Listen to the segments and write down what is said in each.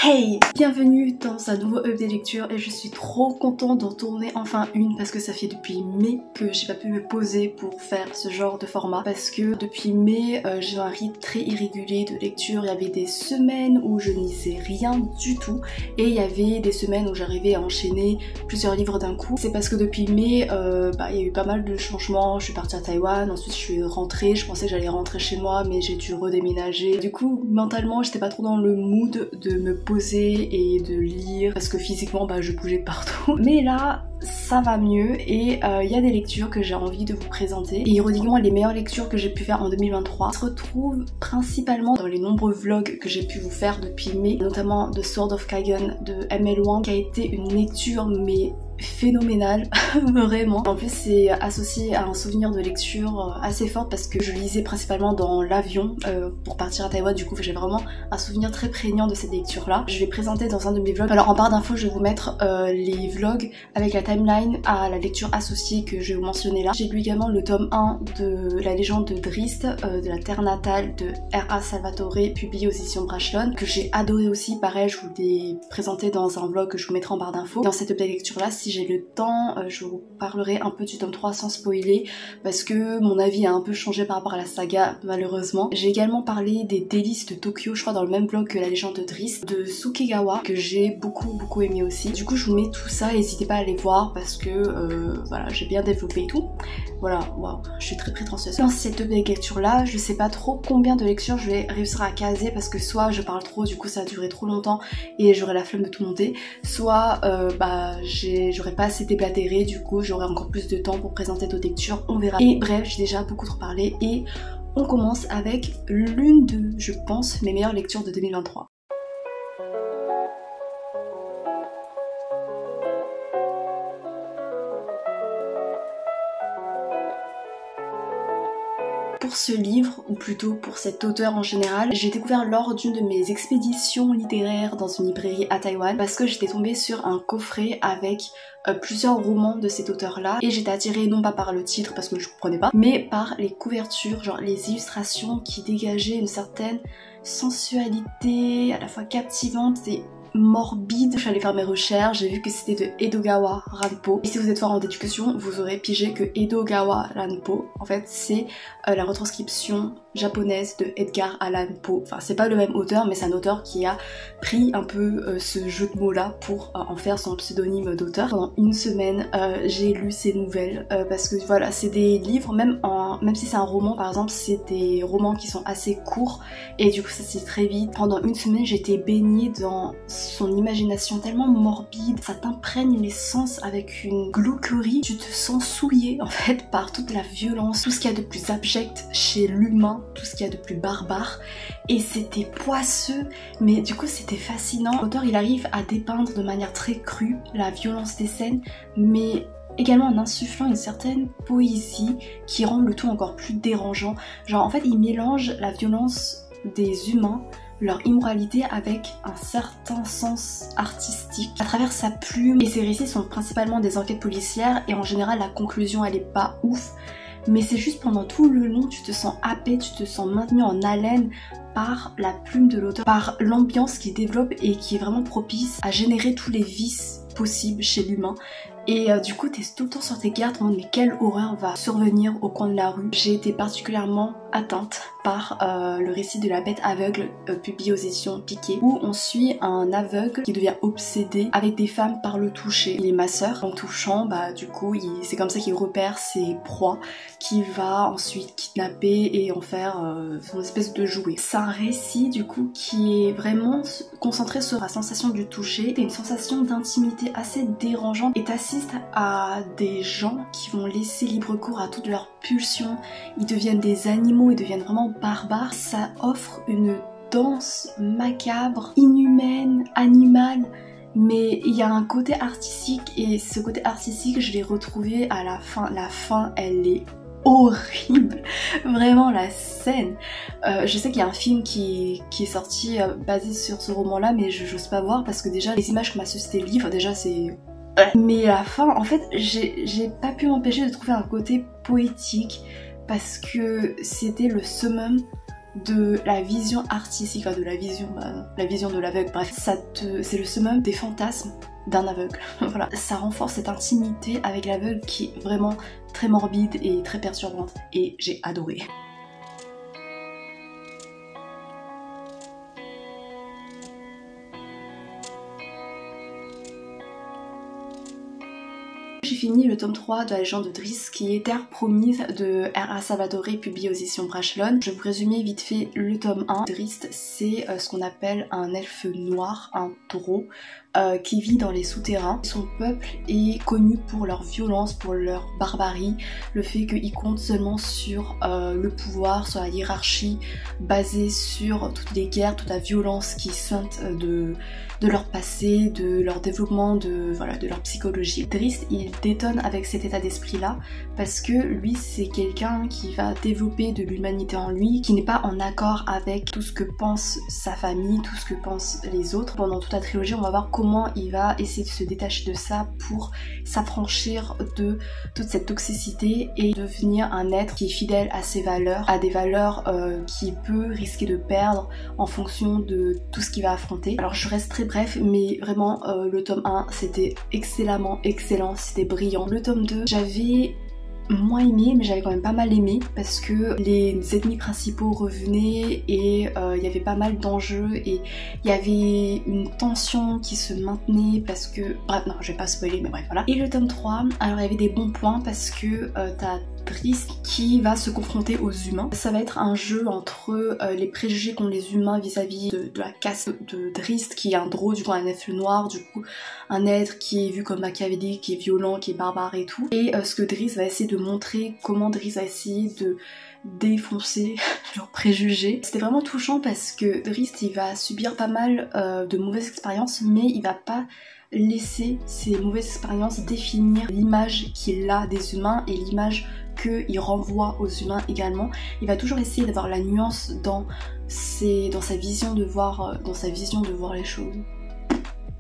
Hey! Bienvenue dans un nouveau update lecture et je suis trop contente d'en tourner enfin une parce que ça fait depuis mai que j'ai pas pu me poser pour faire ce genre de format parce que depuis mai j'ai un rythme très irrégulier de lecture. Il y avait des semaines où je ne lisais rien du tout et il y avait des semaines où j'arrivais à enchaîner plusieurs livres d'un coup. C'est parce que depuis mai il y a eu pas mal de changements. Je suis partie à Taïwan, ensuite je suis rentrée, je pensais que j'allais rentrer chez moi mais j'ai dû redéménager. Du coup mentalement j'étais pas trop dans le mood de me poser et de lire parce que physiquement je bougeais partout. Mais là ça va mieux et il y a des lectures que j'ai envie de vous présenter. Et ironiquement les meilleures lectures que j'ai pu faire en 2023 se retrouvent principalement dans les nombreux vlogs que j'ai pu vous faire depuis mai, notamment The Sword of Kagan de M.L. Wang qui a été une lecture mais phénoménal, vraiment. En plus c'est associé à un souvenir de lecture assez fort parce que je lisais principalement dans l'avion pour partir à Taïwan. Du coup j'ai vraiment un souvenir très prégnant de cette lecture là. Je vais présenter dans un de mes vlogs. Alors en barre d'infos je vais vous mettre les vlogs avec la timeline à la lecture associée que je vais vous mentionner là. J'ai lu également le tome 1 de La légende de Drizzt, de la terre natale de R.A. Salvatore, publié aux éditions Brashon, que j'ai adoré aussi. Pareil je vous l'ai présenté dans un vlog que je vous mettrai en barre d'infos. Dans cette update lecture là, si j'ai le temps, je vous parlerai un peu du tome 3 sans spoiler parce que mon avis a un peu changé par rapport à la saga malheureusement. J'ai également parlé des délices de Tokyo, je crois dans le même blog que La légende de Drizzt, de Sukegawa, que j'ai beaucoup aimé aussi. Du coup je vous mets tout ça, n'hésitez pas à aller voir parce que voilà, j'ai bien développé et tout. Voilà, waouh, je suis très prétentieuse. Dans cette lecture là, je sais pas trop combien de lectures je vais réussir à caser parce que soit je parle trop, du coup ça va durer trop longtemps et j'aurai la flemme de tout monter, soit j'aurais pas assez déblatéré, du coup j'aurai encore plus de temps pour présenter d'autres lectures, on verra. Et bref, j'ai déjà beaucoup trop parlé et on commence avec l'une de, je pense, mes meilleures lectures de 2023. Pour ce livre, ou plutôt pour cet auteur en général, j'ai découvert lors d'une de mes expéditions littéraires dans une librairie à Taïwan parce que j'étais tombée sur un coffret avec plusieurs romans de cet auteur là et j'étais attirée non pas par le titre parce que je comprenais pas, mais par les couvertures, genre les illustrations qui dégageaient une certaine sensualité à la fois captivante et morbide. Je suis allée faire mes recherches, j'ai vu que c'était de Edogawa Ranpo. Et si vous êtes fort en déduction, vous aurez pigé que Edogawa Ranpo, en fait, c'est la retranscription japonaise de Edgar Allan Poe. Enfin, c'est pas le même auteur, mais c'est un auteur qui a pris un peu ce jeu de mots là pour en faire son pseudonyme d'auteur. Pendant une semaine, j'ai lu ses nouvelles parce que voilà, c'est des livres, même si c'est un roman par exemple, c'est des romans qui sont assez courts et du coup ça se lit très vite. Pendant une semaine, j'étais baignée dans son imagination tellement morbide, ça t'imprègne les sens avec une glauquerie, tu te sens souillé en fait par toute la violence, tout ce qu'il y a de plus abject chez l'humain, tout ce qu'il y a de plus barbare, et c'était poisseux mais du coup c'était fascinant. L'auteur il arrive à dépeindre de manière très crue la violence des scènes mais également en insufflant une certaine poésie qui rend le tout encore plus dérangeant. Genre en fait il mélange la violence des humains, leur immoralité avec un certain sens artistique à travers sa plume. Et ces récits sont principalement des enquêtes policières et en général la conclusion elle est pas ouf, mais c'est juste pendant tout le long tu te sens happé, tu te sens maintenu en haleine par la plume de l'auteur, par l'ambiance qu'il développe et qui est vraiment propice à générer tous les vices possibles chez l'humain. Et du coup t'es tout le temps sur tes gardes en mode mais quelle horreur va survenir au coin de la rue. J'ai été particulièrement atteinte par le récit de la bête aveugle publié aux éditions Piquet, où on suit un aveugle qui devient obsédé avec des femmes par le toucher. Il est masseur, en touchant du coup c'est comme ça qu'il repère ses proies qu'il va ensuite kidnapper et en faire son espèce de jouet. C'est un récit du coup qui est vraiment concentré sur la sensation du toucher. T'as une sensation d'intimité assez dérangeante et t'assistes à des gens qui vont laisser libre cours à toutes leurs pulsions, ils deviennent des animaux, ils deviennent vraiment barbares. Ça offre une danse macabre, inhumaine, animale, mais il y a un côté artistique et ce côté artistique je l'ai retrouvé à la fin. La fin elle est horrible, vraiment la scène. Je sais qu'il y a un film qui est sorti basé sur ce roman là mais j'ose pas voir parce que déjà les images que m'a suscité le livre déjà c'est... Mais à la fin en fait j'ai pas pu m'empêcher de trouver un côté poétique parce que c'était le summum de la vision artistique, enfin de la vision de l'aveugle, bref, c'est le summum des fantasmes d'un aveugle. Voilà, ça renforce cette intimité avec l'aveugle qui est vraiment très morbide et très perturbante, et j'ai adoré. J'ai fini le tome 3 de la légende de Driss qui est Terre promise de R.A. Salvatore, publié aux éditions Brajlon. Je vais vous résumer vite fait le tome 1. Driss, c'est ce qu'on appelle un elfe noir, un taureau, qui vit dans les souterrains. Son peuple est connu pour leur violence, pour leur barbarie, le fait qu'ils comptent seulement sur le pouvoir, sur la hiérarchie, basée sur toutes les guerres, toute la violence qui suinte de leur passé, de leur développement, de leur psychologie. Driss, il détonne avec cet état d'esprit là parce que lui c'est quelqu'un qui va développer de l'humanité en lui, qui n'est pas en accord avec tout ce que pense sa famille, tout ce que pensent les autres. Pendant toute la trilogie on va voir comment il va essayer de se détacher de ça pour s'affranchir de toute cette toxicité et devenir un être qui est fidèle à ses valeurs, à des valeurs qu'il peut risquer de perdre en fonction de tout ce qu'il va affronter. Alors je reste très bref, mais vraiment le tome 1 c'était excellemment excellent, c'était brillant. Le tome 2 j'avais moins aimé, mais j'avais quand même pas mal aimé parce que les ennemis principaux revenaient et il y avait pas mal d'enjeux et il y avait une tension qui se maintenait parce que... Bref, non, je vais pas spoiler, mais bref, voilà. Et le tome 3, alors il y avait des bons points parce que t'as Driss qui va se confronter aux humains. Ça va être un jeu entre les préjugés qu'ont les humains vis-à-vis de la caste de Driss qui est un drôle, du coup un elfe noir, du coup un être qui est vu comme machiavélique, qui est violent, qui est barbare et tout. Et ce que Driss va essayer de montrer, comment Driss va essayer de défoncer leurs préjugés. C'était vraiment touchant parce que Driss il va subir pas mal de mauvaises expériences, mais il va pas laisser ces mauvaises expériences définir l'image qu'il a des humains et l'image qu'il renvoie aux humains également. Il va toujours essayer d'avoir la nuance dans sa vision de voir les choses.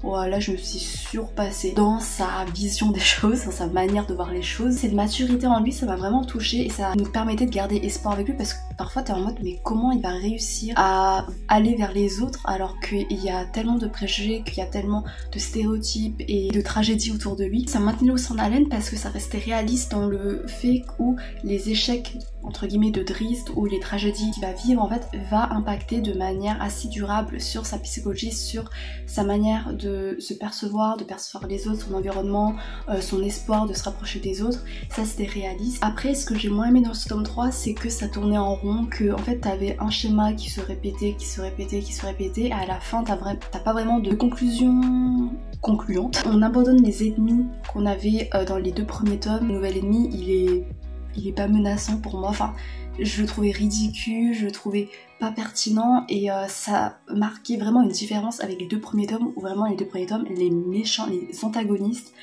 Voilà, je me suis surpassée dans sa vision des choses, dans sa manière de voir les choses. Cette maturité en lui, ça m'a vraiment touchée et ça nous permettait de garder espoir avec lui parce que parfois t'es en mode mais comment il va réussir à aller vers les autres alors qu'il y a tellement de préjugés, qu'il y a tellement de stéréotypes et de tragédies autour de lui. Ça m'a maintenu aussi en haleine parce que ça restait réaliste dans le fait où les échecs entre guillemets de Driss ou les tragédies qu'il va vivre en fait va impacter de manière assez durable sur sa psychologie, sur sa manière de se percevoir, de percevoir les autres, son environnement, son espoir de se rapprocher des autres. Ça c'était réaliste. Après ce que j'ai moins aimé dans ce tome 3 c'est que ça tournait en rond, que en fait t'avais un schéma qui se répétait, et à la fin t'as pas vraiment de conclusion concluante. On abandonne les ennemis qu'on avait dans les 2 premiers tomes. Le nouvel ennemi il est pas menaçant pour moi, enfin je le trouvais ridicule, je le trouvais pas pertinent et ça marquait vraiment une différence avec les 2 premiers tomes où vraiment les 2 premiers tomes, les méchants, les antagonistes,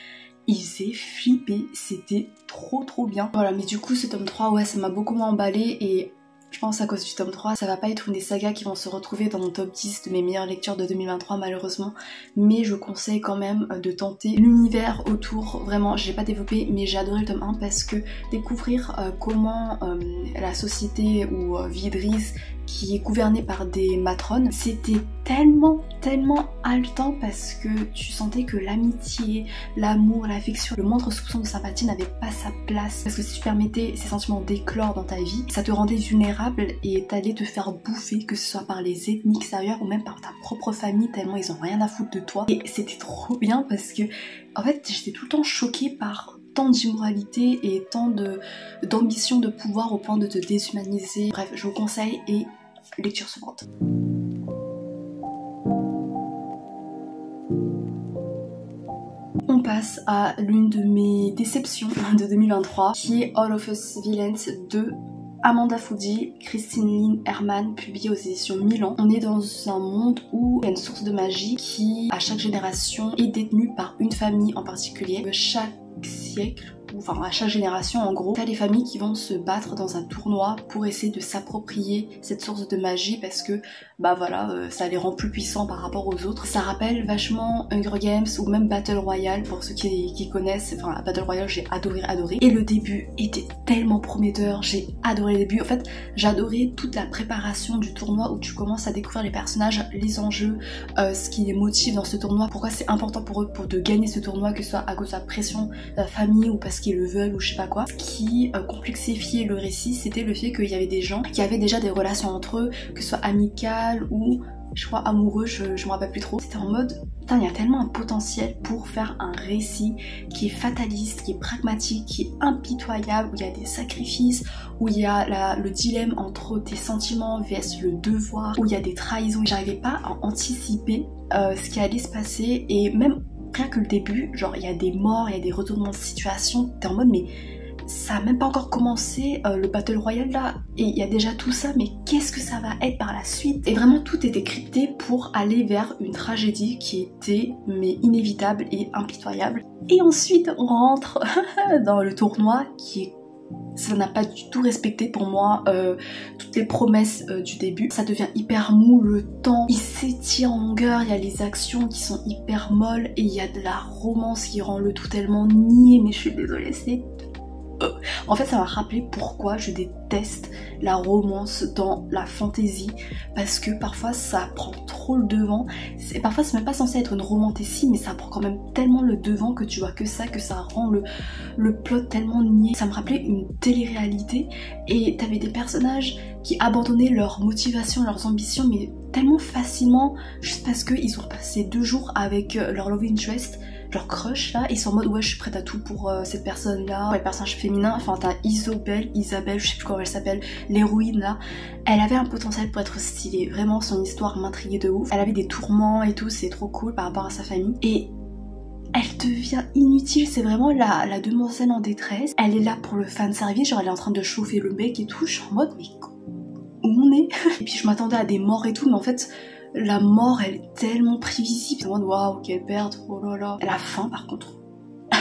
ils faisaient flipper, c'était trop bien. Voilà, mais du coup ce tome 3, ouais ça m'a beaucoup moins emballé et je pense à cause du tome 3, ça va pas être une des sagas qui vont se retrouver dans mon top 10 de mes meilleures lectures de 2023 malheureusement, mais je conseille quand même de tenter l'univers autour. Vraiment, j'ai pas développé mais j'ai adoré le tome 1 parce que découvrir comment la société où vit Driss qui est gouvernée par des matrones, c'était tellement haletant parce que tu sentais que l'amitié, l'amour, l'affection, le moindre soupçon de sympathie n'avait pas sa place parce que si tu permettais ces sentiments d'éclore dans ta vie, ça te rendait vulnérable et t'allais te faire bouffer, que ce soit par les ennemis extérieurs ou même par ta propre famille tellement ils ont rien à foutre de toi. Et c'était trop bien parce que en fait j'étais tout le temps choquée par tant d'immoralité et tant d'ambition de pouvoir au point de te déshumaniser. Bref, je vous conseille et lecture suivante. On passe à l'une de mes déceptions de 2023 qui est All of Us Villains de Amanda Foody, Christine Lynn Herman, publié aux éditions Milan. On est dans un monde où il y a une source de magie qui, à chaque génération, est détenue par une famille en particulier. Chaque siècle, enfin à chaque génération en gros, t'as les familles qui vont se battre dans un tournoi pour essayer de s'approprier cette source de magie parce que bah voilà, ça les rend plus puissants par rapport aux autres. Ça rappelle vachement Hunger Games ou même Battle Royale pour ceux qui connaissent. Enfin Battle Royale j'ai adoré. Et le début était tellement prometteur, j'ai adoré le début. En fait j'adorais toute la préparation du tournoi où tu commences à découvrir les personnages, les enjeux, ce qui les motive dans ce tournoi, pourquoi c'est important pour eux de gagner ce tournoi, que ce soit à cause de la pression de la famille ou parce qu'ils le veulent ou je sais pas quoi. Ce qui complexifiait le récit, c'était le fait qu'il y avait des gens qui avaient déjà des relations entre eux, que ce soit amicales ou je crois amoureux, je me rappelle plus trop. C'était en mode putain, il y a tellement un potentiel pour faire un récit qui est fataliste, qui est pragmatique, qui est impitoyable, où il y a des sacrifices, où il y a le dilemme entre tes sentiments vs le devoir, où il y a des trahisons. J'arrivais pas à anticiper ce qui allait se passer, et même rien que le début, genre il y a des morts, il y a des retournements de situation, t'es en mode mais ça a même pas encore commencé le Battle Royale là, et il y a déjà tout ça, mais qu'est-ce que ça va être par la suite? Et vraiment tout était crypté pour aller vers une tragédie qui était mais inévitable et impitoyable. Et ensuite on rentre dans le tournoi qui est... Ça n'a pas du tout respecté pour moi toutes les promesses du début. Ça devient hyper mou, le temps il s'étire en longueur, il y a les actions qui sont hyper molles et il y a de la romance qui rend le tout tellement niais, mais je suis désolée, c'est... En fait ça m'a rappelé pourquoi je déteste la romance dans la fantasy, parce que parfois ça prend trop le devant. Parfois c'est même pas censé être une romantécie, mais ça prend quand même tellement le devant que tu vois que ça rend le plot tellement niais. Ça me rappelait une télé-réalité et t'avais des personnages qui abandonnaient leur motivation, leurs ambitions, mais tellement facilement juste parce qu'ils ont passé 2 jours avec leur love interest, leur crush là, ils sont en mode ouais je suis prête à tout pour cette personne là. Pour les personnages féminins, enfin t'as Isabelle, je sais plus comment elle s'appelle, l'héroïne là, elle avait un potentiel pour être stylée, vraiment son histoire m'intriguait de ouf, elle avait des tourments et tout, c'est trop cool par rapport à sa famille, et elle devient inutile, c'est vraiment la demoiselle en détresse, elle est là pour le fanservice, genre elle est en train de chauffer le mec et tout, je suis en mode mais où on est? Et puis je m'attendais à des morts et tout, mais en fait la mort elle est tellement prévisible, c'est en mode waouh quelle perte, oh là là. La fin par contre,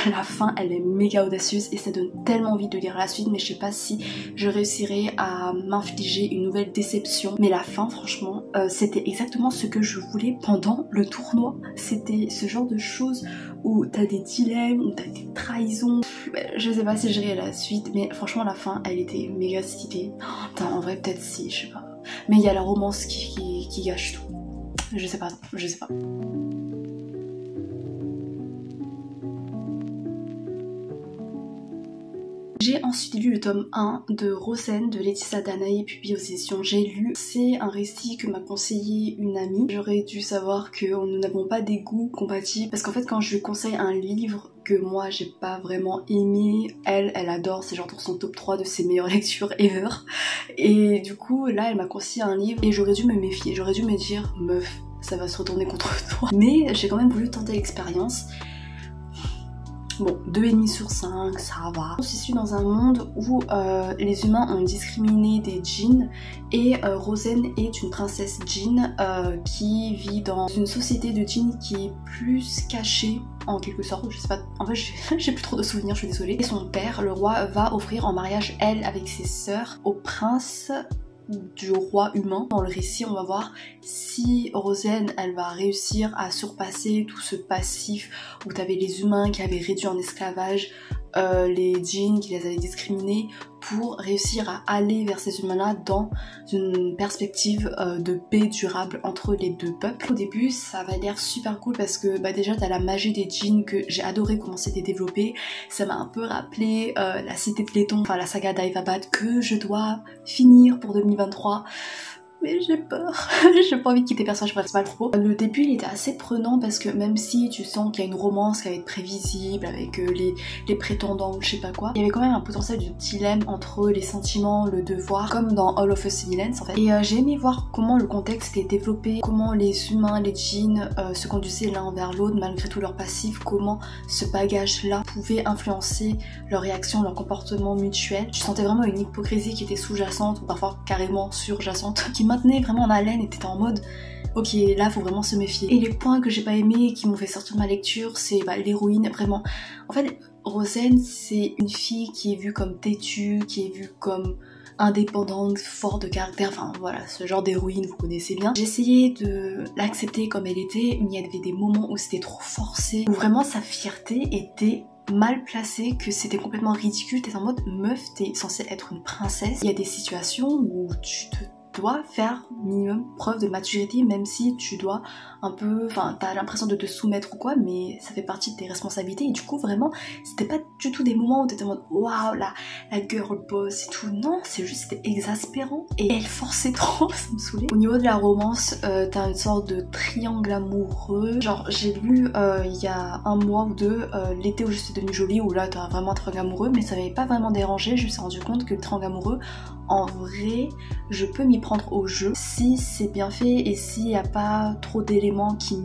la fin elle est méga audacieuse et ça donne tellement envie de lire la suite, mais je sais pas si je réussirai à m'infliger une nouvelle déception. Mais la fin franchement c'était exactement ce que je voulais pendant le tournoi, c'était ce genre de choses où t'as des dilemmes, où t'as des trahisons. Je sais pas si j'irai à la suite, mais franchement la fin elle était méga stylée. Attends, en vrai peut-être si, je sais pas, mais il y a la romance qui gâche tout. Je sais pas. J'ai ensuite lu le tome 1 de Rosen de Laetitia Danae, publié aux éditions J'ai lu. C'est un récit que m'a conseillé une amie. J'aurais dû savoir que nous n'avons pas des goûts compatibles, parce qu'en fait quand je lui conseille un livre que moi j'ai pas vraiment aimé, elle adore, c'est genre dans son top 3 de ses meilleures lectures ever. Et du coup là elle m'a conseillé un livre et j'aurais dû me méfier, j'aurais dû me dire meuf ça va se retourner contre toi. Mais j'ai quand même voulu tenter l'expérience. Bon, 2,5 sur 5, ça va. On se situe dans un monde où les humains ont discriminé des djinns et Rosen est une princesse djinn qui vit dans une société de djinns qui est plus cachée en quelque sorte, je sais pas, en fait j'ai plus trop de souvenirs, je suis désolée. Et son père, le roi, va offrir en mariage elle avec ses sœurs au prince du roi humain. Dans le récit on va voir si Rosen elle va réussir à surpasser tout ce passif où t'avais les humains qui avaient réduit en esclavage les djinns qui les avaient discriminés, pour réussir à aller vers ces humains là dans une perspective de paix durable entre les deux peuples. Au début ça va l'air super cool parce que déjà t'as la magie des djinns que j'ai adoré comment c'était développé, ça m'a un peu rappelé la cité de Pléthon, enfin la saga d'Aivabad que je dois finir pour 2023. Mais j'ai peur, j'ai pas envie de quitter le personnage principal trop. Le début il était assez prenant parce que même si tu sens qu'il y a une romance qui va être prévisible avec les prétendants ou je sais pas quoi, il y avait quand même un potentiel de dilemme entre les sentiments, le devoir, comme dans All of Us Silence en fait. Et j'ai aimé voir comment le contexte est développé, comment les humains, les djinns se conduisaient l'un envers l'autre malgré tout leur passif, comment ce bagage là pouvait influencer leur réaction, leur comportement mutuel. Je sentais vraiment une hypocrisie qui était sous-jacente ou parfois carrément surjacente, qui maintenait vraiment en haleine et t'étais en mode ok là faut vraiment se méfier. Et les points que j'ai pas aimé qui m'ont fait sortir de ma lecture, c'est l'héroïne, vraiment en fait Rosen, c'est une fille qui est vue comme têtue, qui est vue comme indépendante, forte de caractère, enfin voilà, ce genre d'héroïne, vous connaissez bien. J'essayais de l'accepter comme elle était, mais il y avait des moments où c'était trop forcé, où vraiment sa fierté était mal placée, que c'était complètement ridicule. T'es en mode meuf, t'es censée être une princesse. Il y a des situations où tu dois faire minimum preuve de maturité, même si tu dois un peu, enfin t'as l'impression de te soumettre ou quoi, mais ça fait partie de tes responsabilités. Et du coup vraiment c'était pas du tout des moments où t'étais en mode waouh la girl boss et tout, non, c'est juste c'était exaspérant et elle forçait trop, ça me saoulait. Au niveau de la romance, t'as une sorte de triangle amoureux, genre j'ai lu il y a un mois ou deux l'été où je suis devenue jolie, où là t'as vraiment un triangle amoureux, mais ça m'avait pas vraiment dérangé. Je me suis rendu compte que le triangle amoureux, en vrai je peux m'y prendre au jeu si c'est bien fait et s'il n'y a pas trop d'éléments qui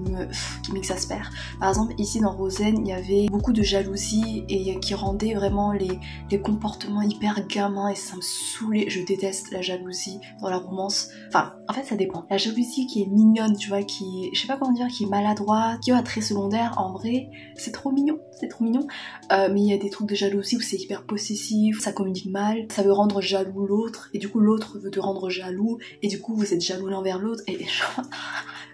m'exaspèrent. Par exemple ici dans Rosen il y avait beaucoup de jalousie et qui rendait vraiment les comportements hyper gamins et ça me saoulait. Je déteste la jalousie dans la romance, enfin en fait ça dépend. La jalousie qui est mignonne, tu vois, qui je sais pas comment dire, qui est maladroite, qui est un trait secondaire, en vrai c'est trop mignon, c'est trop mignon. Mais il y a des trucs de jalousie où c'est hyper possessif, ça communique mal, ça veut rendre jaloux l'autre et du coup l'autre veut te rendre jaloux et du coup vous êtes jaloux l'un vers l'autre et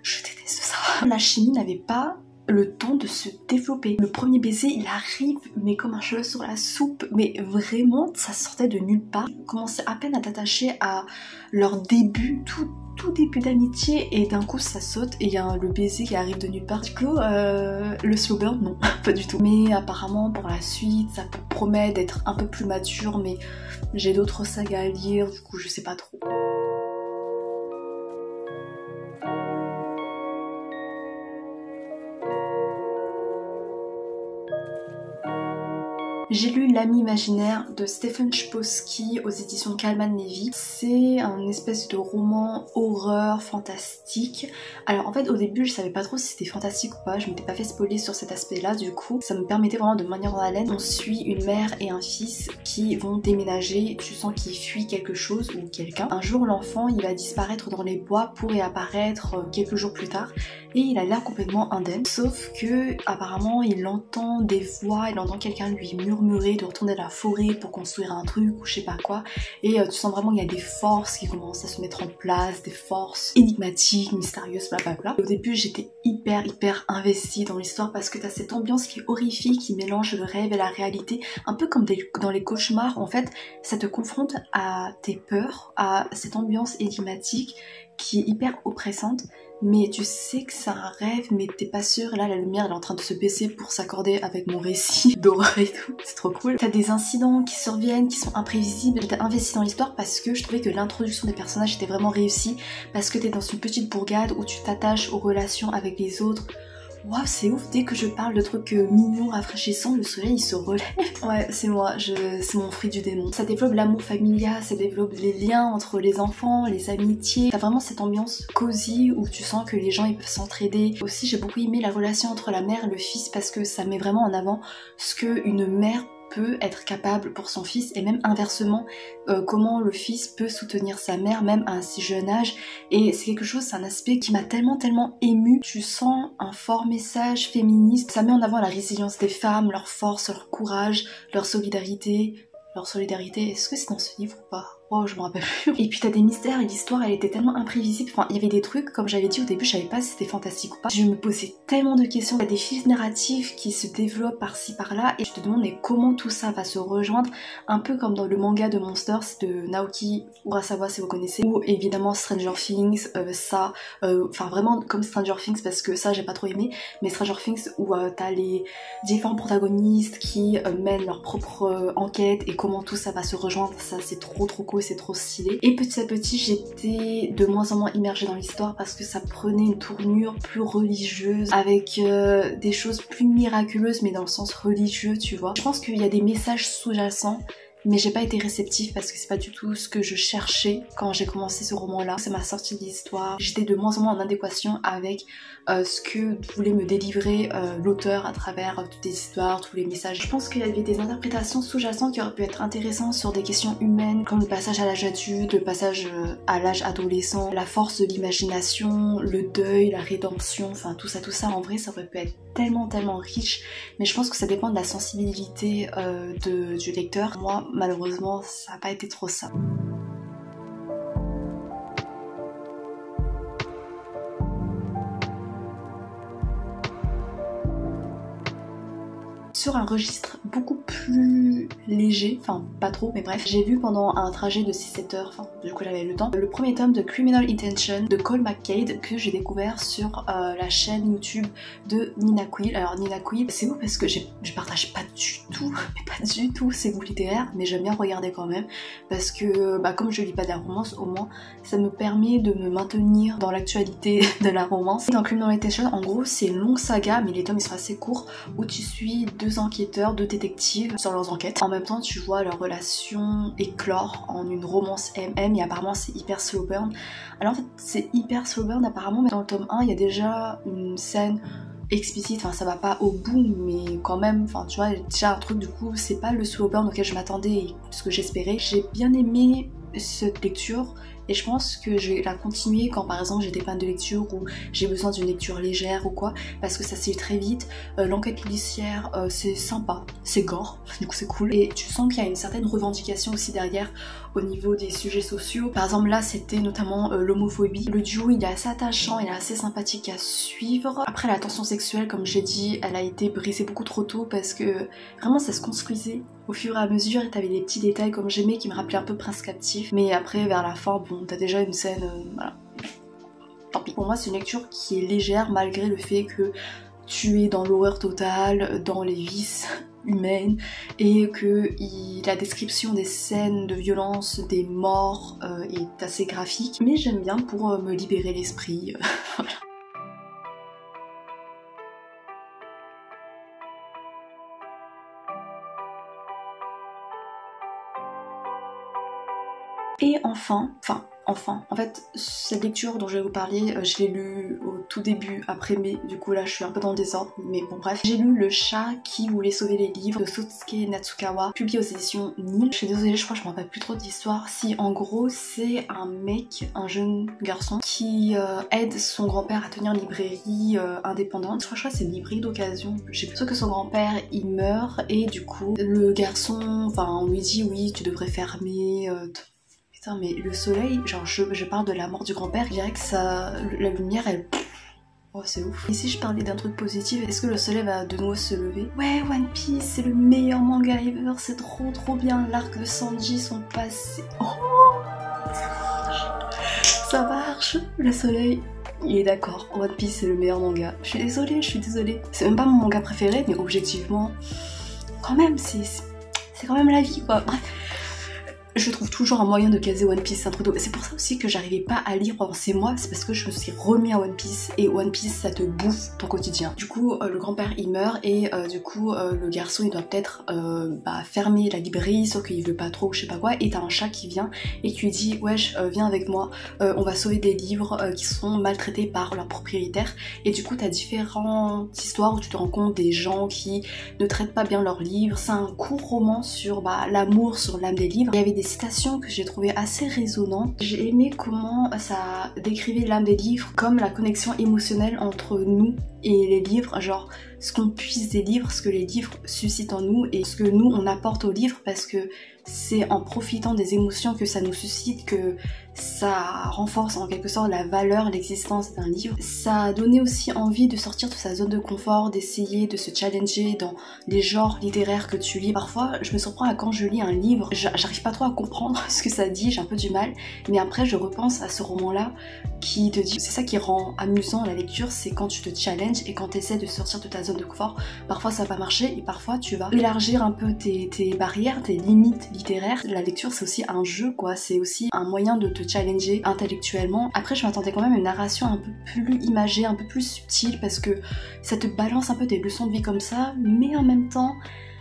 je déteste ça. La chimie n'avait pas le temps de se développer. Le premier baiser il arrive mais comme un cheveu sur la soupe, mais vraiment ça sortait de nulle part. Je commençais à peine à t'attacher à leur début, tout début d'amitié et d'un coup ça saute et il y a le baiser qui arrive de nulle part. Du coup le slow burn non, pas du tout. Mais apparemment pour la suite ça promet d'être un peu plus mature, mais j'ai d'autres sagas à lire, du coup je sais pas trop. J'ai lu L'ami imaginaire de Stephen Chbosky aux éditions Kalman Levy. C'est un espèce de roman horreur fantastique. Alors en fait au début je savais pas trop si c'était fantastique ou pas, je m'étais pas fait spoiler sur cet aspect là, du coup ça me permettait vraiment de me maintenir dans la laine. On suit une mère et un fils qui vont déménager, tu sens qu'ils fuient quelque chose ou quelqu'un. Un jour l'enfant il va disparaître dans les bois pour réapparaître quelques jours plus tard et il a l'air complètement indemne, sauf que apparemment il entend des voix, il entend quelqu'un lui murmurer de retourner dans la forêt pour construire un truc ou je sais pas quoi, et tu sens vraiment qu'il y a des forces qui commencent à se mettre en place, des forces énigmatiques, mystérieuses, blablabla. Au début j'étais hyper investie dans l'histoire parce que t'as cette ambiance qui est horrifique, qui mélange le rêve et la réalité, un peu comme dans les cauchemars. En fait ça te confronte à tes peurs, à cette ambiance énigmatique qui est hyper oppressante, mais tu sais que c'est un rêve mais t'es pas sûr. Là la lumière elle est en train de se baisser pour s'accorder avec mon récit d'horreur et tout, c'est trop cool. T'as des incidents qui surviennent, qui sont imprévisibles. J'étais investie dans l'histoire parce que je trouvais que l'introduction des personnages était vraiment réussie, parce que t'es dans une petite bourgade où tu t'attaches aux relations avec les autres. Waouh, c'est ouf, dès que je parle de trucs mignons, rafraîchissants, le soleil il se relève. Ouais, c'est moi, c'est mon fruit du démon. Ça développe l'amour familial, ça développe les liens entre les enfants, les amitiés. T'as vraiment cette ambiance cosy où tu sens que les gens ils peuvent s'entraider. Aussi j'ai beaucoup aimé la relation entre la mère et le fils parce que ça met vraiment en avant ce qu'une mère peut être capable pour son fils, et même inversement comment le fils peut soutenir sa mère même à un si jeune âge. Et c'est quelque chose, c'est un aspect qui m'a tellement émue. Tu sens un fort message féministe, ça met en avant la résilience des femmes, leur force, leur courage, leur solidarité. Est-ce que c'est dans ce livre ou pas? Wow, je me rappelle plus. Et puis t'as des mystères et l'histoire elle était tellement imprévisible. Enfin, il y avait des trucs, comme j'avais dit au début, je savais pas si c'était fantastique ou pas. Je me posais tellement de questions. Il y a des fils narratifs qui se développent par-ci par-là et je te demande mais comment tout ça va se rejoindre. Un peu comme dans le manga de Monsters de Naoki Urasawa si vous connaissez. Ou évidemment Stranger Things, enfin vraiment comme Stranger Things parce que ça j'ai pas trop aimé. Mais Stranger Things où t'as les différents protagonistes qui mènent leur propre enquête et comment tout ça va se rejoindre. Ça c'est trop cool. C'est trop stylé. Et petit à petit j'étais de moins en moins immergée dans l'histoire parce que ça prenait une tournure plus religieuse avec des choses plus miraculeuses mais dans le sens religieux, tu vois. Je pense qu'il y a des messages sous-jacents mais j'ai pas été réceptive parce que c'est pas du tout ce que je cherchais quand j'ai commencé ce roman-là. Ça m'a sorti de l'histoire. J'étais de moins en moins en adéquation avec ce que voulait me délivrer l'auteur à travers toutes les histoires, tous les messages. Je pense qu'il y avait des interprétations sous-jacentes qui auraient pu être intéressantes sur des questions humaines, comme le passage à l'âge adulte, le passage à l'âge adolescent, la force de l'imagination, le deuil, la rédemption, enfin tout ça en vrai ça aurait pu être tellement riche, mais je pense que ça dépend de la sensibilité du lecteur. Moi malheureusement ça n'a pas été trop ça. Sur un registre beaucoup plus léger, enfin pas trop mais bref, j'ai lu pendant un trajet de 6-7 heures, enfin du coup j'avais le temps, le premier tome de Criminal Intention de Cole McCade que j'ai découvert sur la chaîne YouTube de Nina Quill. Alors Nina Quill, c'est beau parce que je partage pas du tout, mais pas du tout ses goûts littéraires, mais j'aime bien regarder quand même parce que comme je lis pas de la romance, au moins ça me permet de me maintenir dans l'actualité de la romance. Et dans Criminal Intention, en gros c'est une longue saga, mais les tomes ils sont assez courts, où tu suis deux enquêteurs, deux détectives sur leurs enquêtes. En même temps tu vois leur relation éclore en une romance MM et apparemment c'est hyper slow burn. Alors en fait c'est hyper slow burn apparemment, mais dans le tome 1 il y a déjà une scène explicite, enfin ça va pas au bout mais quand même, enfin tu vois déjà un truc, du coup c'est pas le slow burn auquel je m'attendais et ce que j'espérais. J'ai bien aimé cette lecture et je pense que je vais la continuer quand par exemple j'ai des pannes de lecture ou j'ai besoin d'une lecture légère ou quoi, parce que ça se lit très vite. L'enquête policière c'est sympa, c'est gore, du coup c'est cool, et tu sens qu'il y a une certaine revendication aussi derrière au niveau des sujets sociaux. Par exemple là c'était notamment l'homophobie. Le duo il est assez attachant, il est assez sympathique à suivre. Après la tension sexuelle, comme j'ai dit, elle a été brisée beaucoup trop tôt parce que vraiment ça se construisait au fur et à mesure et t'avais des petits détails comme j'aimais qui me rappelaient un peu Prince Captif, mais après vers la fin bon t'as déjà une scène voilà, tant pis. Pour moi c'est une lecture qui est légère malgré le fait que tu es dans l'horreur totale, dans les vices humaines, et que la description des scènes de violence, des morts est assez graphique, mais j'aime bien pour me libérer l'esprit. Voilà. Et enfin, en fait, cette lecture dont je vais vous parler, je l'ai lue au tout début, après mai, du coup là je suis un peu dans le désordre, mais bon bref. J'ai lu Le chat qui voulait sauver les livres de Sosuke Natsukawa, publié aux éditions Nil. Je suis désolée, je crois que je me rappelle plus trop de l'histoire. Si, en gros, c'est un mec, un jeune garçon, qui aide son grand-père à tenir une librairie indépendante. Je crois que c'est une librairie d'occasion, je sais plus. Sauf que son grand-père, il meurt, et du coup, le garçon, enfin, on lui dit oui, tu devrais fermer... Putain mais le soleil, genre je parle de la mort du grand-père, je dirais que ça, la lumière elle... Oh c'est ouf. Et si je parlais d'un truc positif, est-ce que le soleil va de nouveau se lever? Ouais, One Piece c'est le meilleur manga ever, c'est trop bien, l'arc de Sanji sont passés... Oh ça marche, le soleil... Il est d'accord, One Piece c'est le meilleur manga. Je suis désolée. C'est même pas mon manga préféré, mais objectivement, quand même, c'est quand même la vie quoi. Bref. Je trouve toujours un moyen de caser One Piece, c'est un truc de... C'est pour ça aussi que j'arrivais pas à lire pendant ces mois, c'est parce que je me suis remis à One Piece, et One Piece ça te bouffe ton quotidien. Du coup le grand-père il meurt, et du coup le garçon il doit peut-être fermer la librairie, sauf qu'il veut pas trop ou je sais pas quoi, et t'as un chat qui vient et qui lui dit wesh viens avec moi, on va sauver des livres qui sont maltraités par leur propriétaire. Et du coup t'as différentes histoires où tu te rends compte des gens qui ne traitent pas bien leurs livres. C'est un court roman sur l'amour, sur l'âme des livres. Il y avait des citations que j'ai trouvé assez résonnantes. J'ai aimé comment ça décrivait l'âme des livres comme la connexion émotionnelle entre nous et les livres, genre ce qu'on puise des livres, ce que les livres suscitent en nous et ce que nous on apporte aux livres, parce que c'est en profitant des émotions que ça nous suscite que ça renforce en quelque sorte la valeur, l'existence d'un livre. Ça a donné aussi envie de sortir de sa zone de confort, d'essayer de se challenger dans les genres littéraires que tu lis. Parfois je me surprends à quand je lis un livre, j'arrive pas trop à comprendre ce que ça dit, j'ai un peu du mal, mais après je repense à ce roman là qui te dit, c'est ça qui rend amusant la lecture, c'est quand tu te challenges et quand tu essaies de sortir de ta zone de confort. Parfois ça va pas marcher et parfois tu vas élargir un peu tes barrières, tes limites littéraires. La lecture c'est aussi un jeu quoi, c'est aussi un moyen de te challenger intellectuellement. Après je m'attendais quand même à une narration un peu plus imagée, un peu plus subtile, parce que ça te balance un peu des leçons de vie comme ça, mais en même temps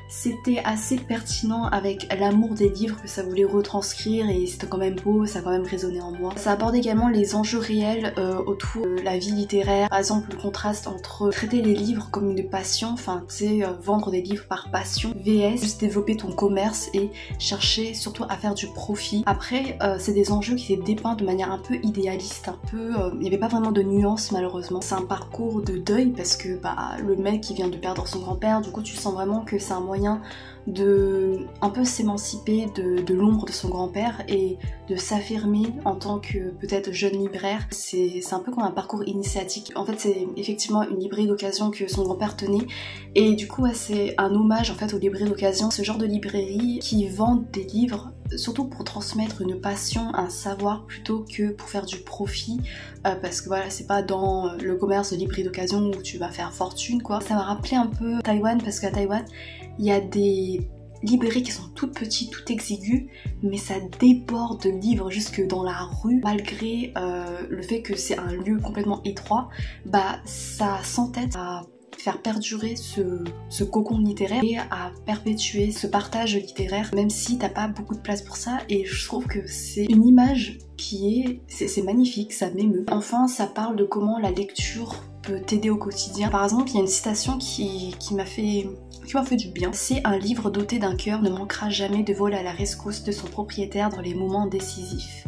c'était assez pertinent avec l'amour des livres que ça voulait retranscrire et c'était quand même beau, ça a quand même résonné en moi. Ça aborde également les enjeux réels autour de la vie littéraire, par exemple le contraste entre traiter les livres comme une passion, enfin tu sais, vendre des livres par passion, vs juste développer ton commerce et chercher surtout à faire du profit. Après c'est des enjeux qui étaient dépeints de manière un peu idéaliste, un peu, il n'y avait pas vraiment de nuances malheureusement. C'est un parcours de deuil parce que bah le mec qui vient de perdre son grand-père, du coup tu sens vraiment que c'est un moyen de un peu s'émanciper de l'ombre de son grand-père et de s'affirmer en tant que peut-être jeune libraire. C'est un peu comme un parcours initiatique. En fait c'est effectivement une librairie d'occasion que son grand-père tenait et du coup ouais, c'est un hommage en fait aux librairies d'occasion, ce genre de librairie qui vendent des livres surtout pour transmettre une passion, un savoir plutôt que pour faire du profit parce que voilà c'est pas dans le commerce de librairie d'occasion où tu vas faire fortune quoi. Ça m'a rappelé un peu Taïwan parce qu'à Taïwan il y a des librairies qui sont toutes petites, toutes exiguës, mais ça déborde de livres jusque dans la rue. Malgré le fait que c'est un lieu complètement étroit, bah ça s'entête à faire perdurer ce cocon littéraire et à perpétuer ce partage littéraire même si t'as pas beaucoup de place pour ça et je trouve que c'est une image qui est... c'est magnifique, ça m'émeut. Enfin ça parle de comment la lecture peut t'aider au quotidien. Par exemple il y a une citation qui m'a fait du bien. C'est un livre doté d'un cœur ne manquera jamais de voler à la rescousse de son propriétaire dans les moments décisifs.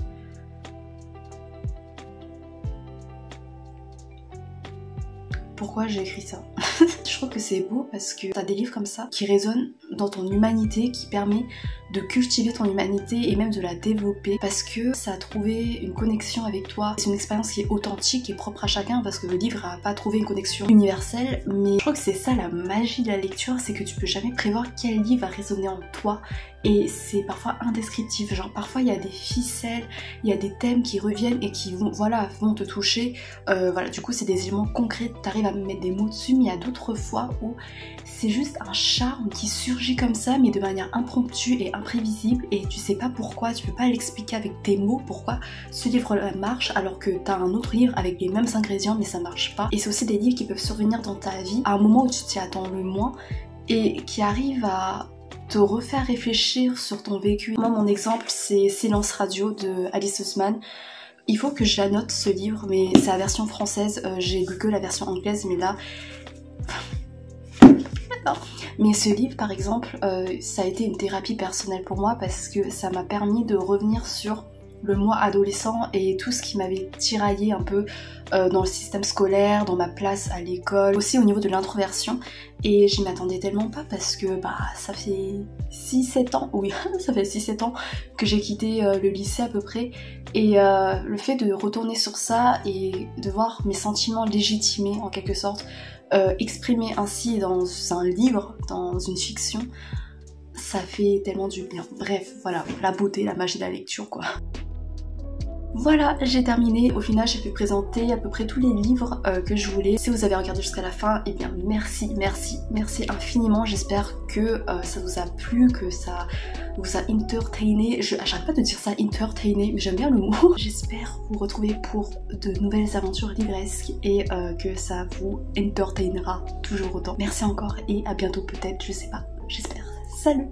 Pourquoi j'ai écrit ça? Je trouve que c'est beau parce que t'as des livres comme ça qui résonnent dans ton humanité, qui permet de cultiver ton humanité et même de la développer parce que ça a trouvé une connexion avec toi. C'est une expérience qui est authentique et propre à chacun parce que le livre n'a pas trouvé une connexion universelle, mais je crois que c'est ça la magie de la lecture, c'est que tu peux jamais prévoir quel livre va résonner en toi et c'est parfois indescriptible. Genre parfois il y a des ficelles, il y a des thèmes qui reviennent et qui vont, voilà, vont te toucher. Voilà, du coup c'est des éléments concrets, t'arrives à mettre des mots dessus, mais il y a d'autres fois où c'est juste un charme qui surgit comme ça mais de manière impromptue et imprévisible et tu sais pas pourquoi, tu peux pas l'expliquer avec tes mots pourquoi ce livre-là marche alors que t'as un autre livre avec les mêmes ingrédients mais ça marche pas. Et c'est aussi des livres qui peuvent survenir dans ta vie à un moment où tu t'y attends le moins et qui arrivent à te refaire réfléchir sur ton vécu. Moi mon exemple c'est Silence Radio de Alice Oseman. Il faut que je la note ce livre mais c'est la version française, j'ai lu que la version anglaise mais là... Non. Mais ce livre par exemple ça a été une thérapie personnelle pour moi parce que ça m'a permis de revenir sur le moi adolescent et tout ce qui m'avait tiraillé un peu dans le système scolaire, dans ma place à l'école, aussi au niveau de l'introversion et je m'attendais tellement pas parce que bah ça fait 6-7 ans, oui ça fait 6-7 ans que j'ai quitté le lycée à peu près et le fait de retourner sur ça et de voir mes sentiments légitimés en quelque sorte exprimés ainsi dans un livre, dans une fiction, ça fait tellement du bien. Bref, voilà, la beauté, la magie de la lecture quoi. Voilà, j'ai terminé. Au final, j'ai pu présenter à peu près tous les livres que je voulais. Si vous avez regardé jusqu'à la fin, eh bien merci infiniment. J'espère que ça vous a plu, que ça vous a entertainé. J'arrête pas de dire ça, entertainé, mais j'aime bien le mot. J'espère vous retrouver pour de nouvelles aventures livresques et que ça vous entertainera toujours autant. Merci encore et à bientôt peut-être, je sais pas, j'espère. Salut!